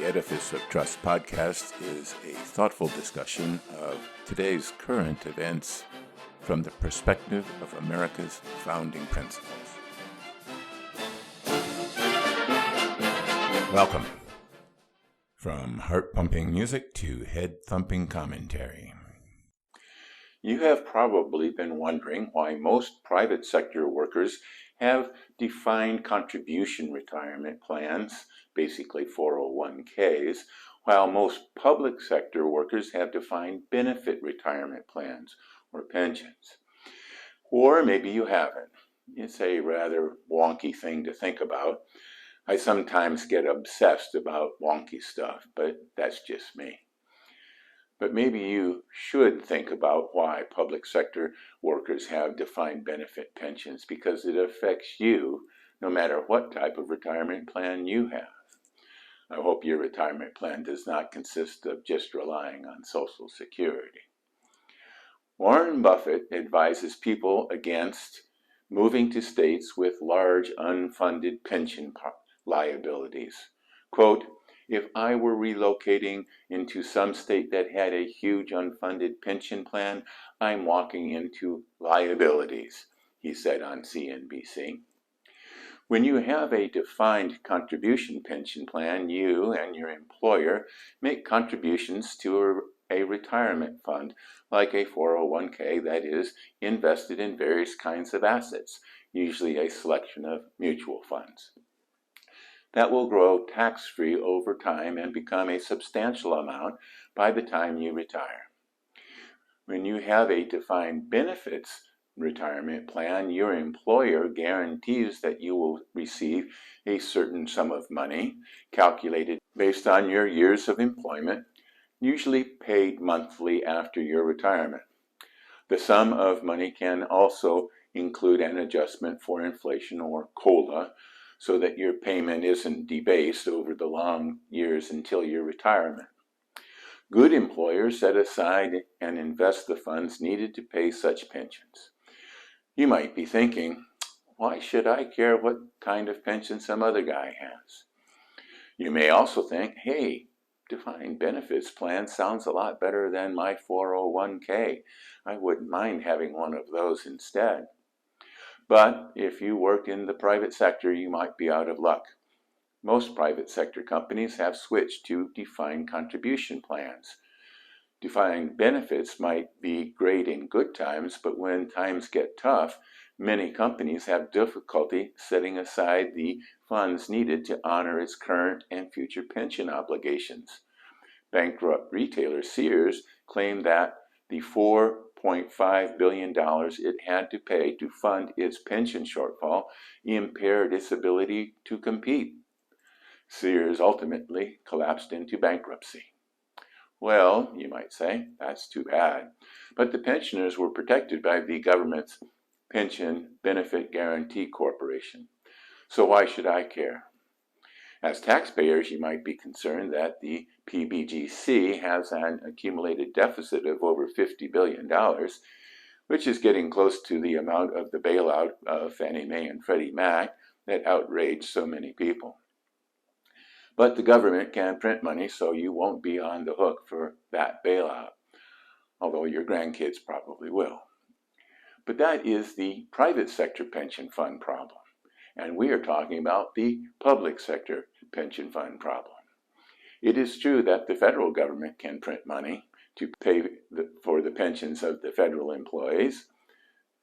Edifice of Trust podcast is a thoughtful discussion of today's current events from the perspective of America's founding principles. Welcome. From heart-pumping music to head-thumping commentary. You have probably been wondering why most private sector workers have defined contribution retirement plans, basically 401ks, while most public sector workers have defined benefit retirement plans, or pensions. Or maybe you haven't. It's a rather wonky thing to think about. I sometimes get obsessed about wonky stuff, but that's just me. But maybe you should think about why public sector workers have defined benefit pensions, because it affects you no matter what type of retirement plan you have. I hope your retirement plan does not consist of just relying on Social Security. Warren Buffett advises people against moving to states with large unfunded pension liabilities. Quote, "If I were relocating into some state that had a huge unfunded pension plan, I'm walking into liabilities," he said on CNBC. When you have a defined contribution pension plan, you and your employer make contributions to a retirement fund, like a 401k that is invested in various kinds of assets, usually a selection of mutual funds. That will grow tax-free over time and become a substantial amount by the time you retire. When you have a defined benefits retirement plan, your employer guarantees that you will receive a certain sum of money, calculated based on your years of employment, usually paid monthly after your retirement. The sum of money can also include an adjustment for inflation, or COLA, so that your payment isn't debased over the long years until your retirement. Good employers set aside and invest the funds needed to pay such pensions. You might be thinking, why should I care what kind of pension some other guy has? You may also think, hey, defined benefits plan sounds a lot better than my 401k. I wouldn't mind having one of those instead. But if you work in the private sector, you might be out of luck. Most private sector companies have switched to defined contribution plans. Defined benefits might be great in good times, but when times get tough, many companies have difficulty setting aside the funds needed to honor its current and future pension obligations. Bankrupt retailer Sears claimed that the $4.5 billion it had to pay to fund its pension shortfall impaired its ability to compete. Sears ultimately collapsed into bankruptcy. Well, you might say, that's too bad. But the pensioners were protected by the government's Pension Benefit Guaranty Corporation. So why should I care? As taxpayers, you might be concerned that the PBGC has an accumulated deficit of over $50 billion, which is getting close to the amount of the bailout of Fannie Mae and Freddie Mac that outraged so many people. But the government can print money, so you won't be on the hook for that bailout, although your grandkids probably will. But that is the private sector pension fund problem. And we are talking about the public sector pension fund problem. It is true that the federal government can print money to pay for the pensions of the federal employees,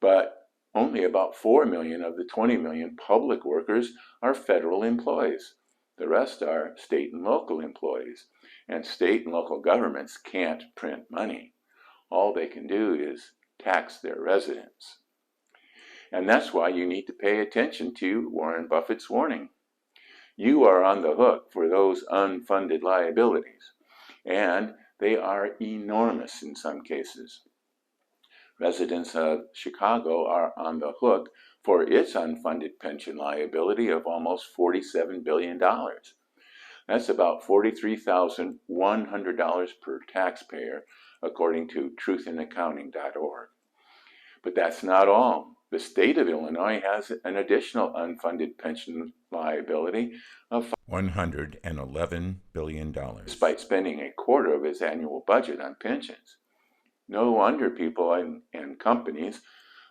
but only about 4 million of the 20 million public workers are federal employees. The rest are state and local employees, and state and local governments can't print money. All they can do is tax their residents. And that's why you need to pay attention to Warren Buffett's warning. You are on the hook for those unfunded liabilities, and they are enormous in some cases. Residents of Chicago are on the hook for its unfunded pension liability of almost $47 billion. That's about $43,100 per taxpayer, according to truthinaccounting.org. But that's not all. The state of Illinois has an additional unfunded pension liability of $111 billion, despite spending a quarter of its annual budget on pensions. No wonder people and companies,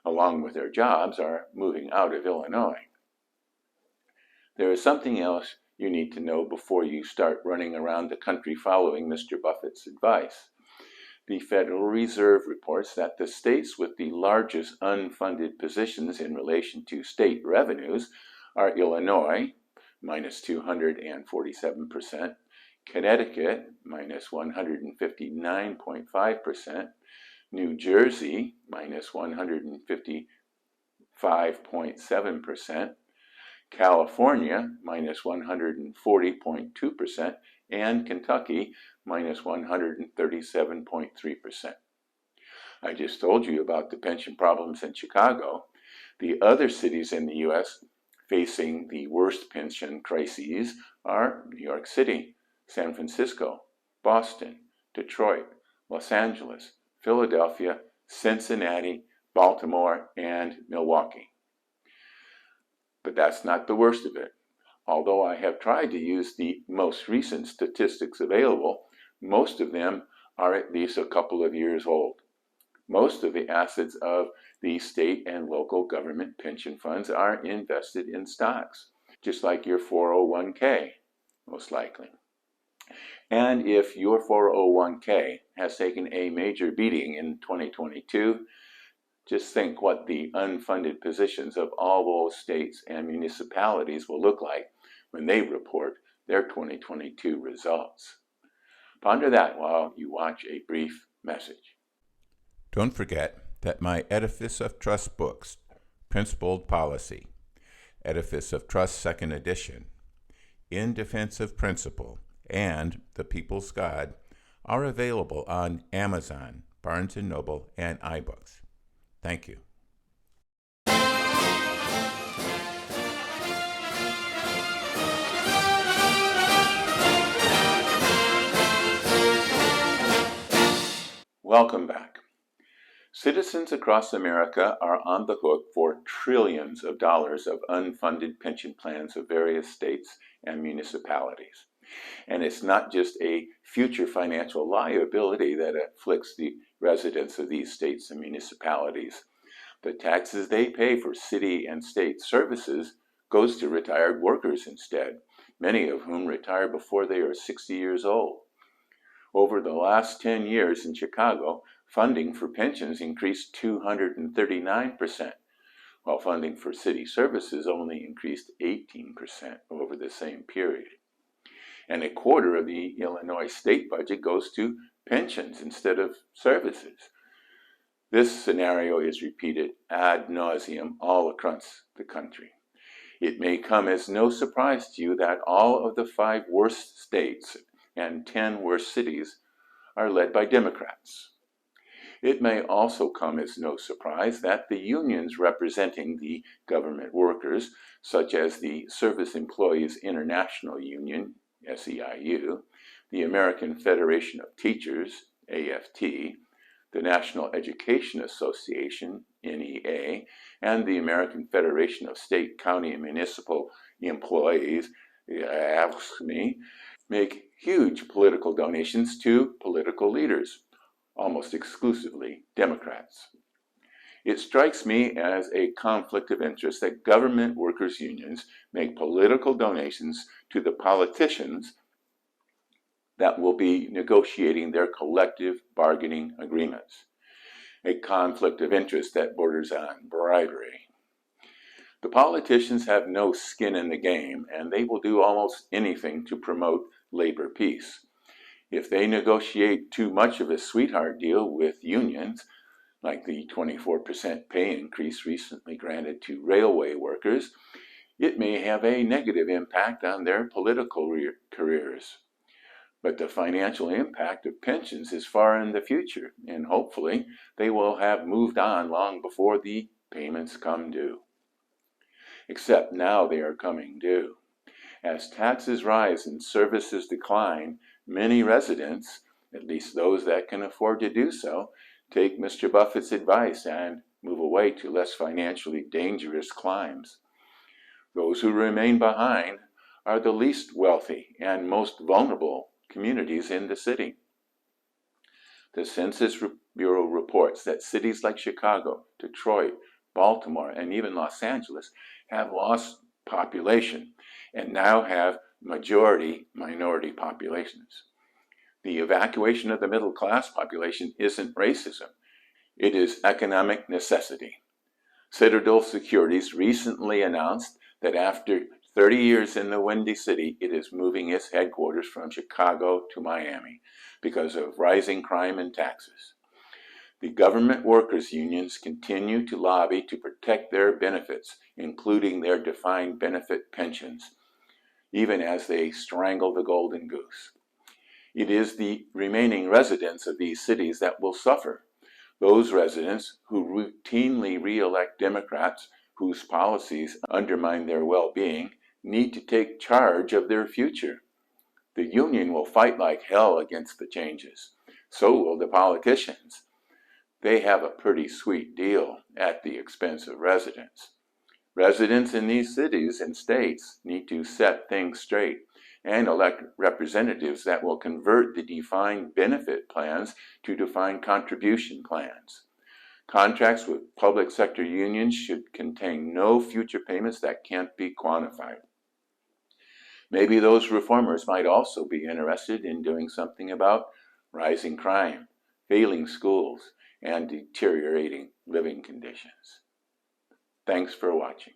along with their jobs, are moving out of Illinois. There is something else you need to know before you start running around the country following Mr. Buffett's advice. The Federal Reserve reports that the states with the largest unfunded positions in relation to state revenues are Illinois, minus 247%, Connecticut, minus 159.5%, New Jersey, minus 155.7%, California, minus 140.2%, and Kentucky, minus 137.3%. I just told you about the pension problems in Chicago. The other cities in the U.S. facing the worst pension crises are New York City, San Francisco, Boston, Detroit, Los Angeles, Philadelphia, Cincinnati, Baltimore, and Milwaukee. But that's not the worst of it. Although I have tried to use the most recent statistics available, most of them are at least a couple of years old. Most of the assets of the state and local government pension funds are invested in stocks, just like your 401k, most likely. And if your 401k has taken a major beating in 2022, just think what the unfunded positions of all those states and municipalities will look like when they report their 2022 results. Ponder that while you watch a brief message. Don't forget that my Edifice of Trust books, Principled Policy, Edifice of Trust 2nd Edition, In Defense of Principle, and The People's God are available on Amazon, Barnes & Noble, and iBooks. Thank you. Welcome back. Citizens across America are on the hook for trillions of dollars of unfunded pension plans of various states and municipalities. And it's not just a future financial liability that afflicts the residents of these states and municipalities. The taxes they pay for city and state services goes to retired workers instead, many of whom retire before they are 60 years old. Over the last 10 years in Chicago, funding for pensions increased 239%, while funding for city services only increased 18% over the same period. And a quarter of the Illinois state budget goes to pensions instead of services. This scenario is repeated ad nauseum all across the country. It may come as no surprise to you that all of the 5 worst states and 10 worst cities are led by Democrats. It may also come as no surprise that the unions representing the government workers, such as the Service Employees International Union, SEIU, the American Federation of Teachers, AFT, the National Education Association, NEA, and the American Federation of State, County, and Municipal Employees, AFSCME, make huge political donations to political leaders, almost exclusively Democrats. It strikes me as a conflict of interest that government workers' unions make political donations to the politicians that will be negotiating their collective bargaining agreements. A conflict of interest that borders on bribery. The politicians have no skin in the game, and they will do almost anything to promote labor peace. If they negotiate too much of a sweetheart deal with unions, like the 24% pay increase recently granted to railway workers, it may have a negative impact on their political careers. But the financial impact of pensions is far in the future, and hopefully they will have moved on long before the payments come due. Except now they are coming due. As taxes rise and services decline, many residents, at least those that can afford to do so, take Mr. Buffett's advice and move away to less financially dangerous climes. Those who remain behind are the least wealthy and most vulnerable communities in the city. The Census Bureau reports that cities like Chicago, Detroit, Baltimore, and even Los Angeles have lost population and now have majority-minority populations. The evacuation of the middle class population isn't racism, it is economic necessity. Citadel Securities recently announced that after 30 years in the Windy City, it is moving its headquarters from Chicago to Miami because of rising crime and taxes. The government workers' unions continue to lobby to protect their benefits, including their defined benefit pensions, even as they strangle the golden goose. It is the remaining residents of these cities that will suffer. Those residents who routinely re-elect Democrats whose policies undermine their well-being need to take charge of their future. The union will fight like hell against the changes. So will the politicians. They have a pretty sweet deal at the expense of residents. Residents in these cities and states need to set things straight and elect representatives that will convert the defined benefit plans to defined contribution plans. Contracts with public sector unions should contain no future payments that can't be quantified. Maybe those reformers might also be interested in doing something about rising crime, failing schools, and deteriorating living conditions. Thanks for watching.